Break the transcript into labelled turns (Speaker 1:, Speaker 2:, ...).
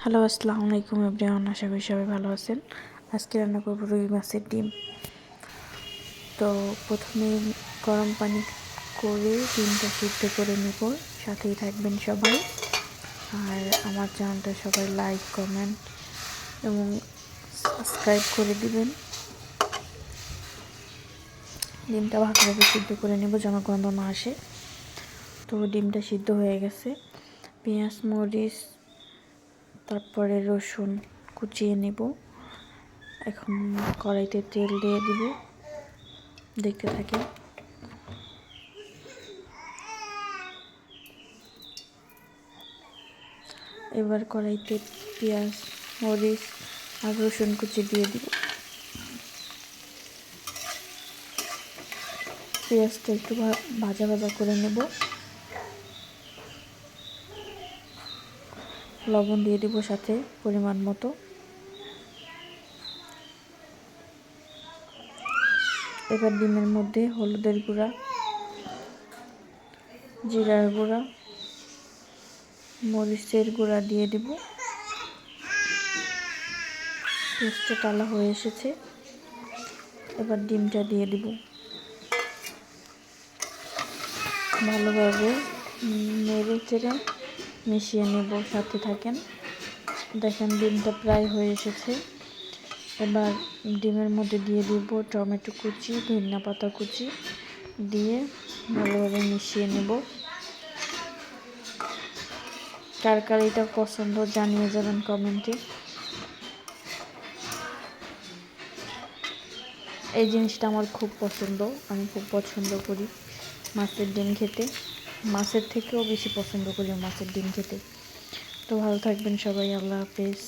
Speaker 1: Hello, আসসালামু আলাইকুম everyone. আশা করি সবাই ভালো আছেন। আজকে রান্না করব রুই মাছের ডিম। তো প্রথমে গরম পানি করে ডিমটা সিদ্ধ করে নেব। সাথেই থাকবেন সবাই। আর আমার চ্যানেলটা সবাই লাইক, কমেন্ট এবং সাবস্ক্রাইব করে দিবেন। ডিমটা ভালোভাবে সিদ্ধ করে নেব যেন গন্ধ না আসে। তো ডিমটা সিদ্ধ হয়ে গেছে। পেঁয়াজ, মরিচ, তারপরে রসুন কুচিয়ে নেব। এখন কড়াইতে তেল দিয়ে দিব, দেখতে থাকি। এবার কড়াইতে পেঁয়াজ, মরিচ আর রসুন কুচি দিয়ে দিব। পেঁয়াজটা একটু ভাজা ভাজা করে নেব। লবণ দিয়ে দিব সাথে পরিমাণ মতো। এবার ডিমের মধ্যে হলুদের গুঁড়া, জিরার গুঁড়া, মরিচের গুঁড়া দিয়ে দেব। পেঁয়াজটা টালা হয়ে এসেছে। এবার ডিমটা দিয়ে দিব। ভালোভাবে নেড়ে চেড়ে মিশিয়ে নেব। সাথে থাকেন। দেখেন ডিমটা প্রায় হয়ে এসেছে। এবার ডিমের মধ্যে দিয়ে দিব টমেটো কুচি, ধনিয়া পাতা কুচি দিয়ে ভালোভাবে মিশিয়ে নেব। কার কার এটা পছন্দ জানিয়ে যাবেন কমেন্টে। এই জিনিসটা আমার খুব পছন্দ, আমি খুব পছন্দ করি মাছের ডিম খেতে। মাছের থেকেও বেশি পছন্দ করি মাছের ডিম খেতে। তো ভালো থাকবেন সবাই, আল্লাহ হাফেজ।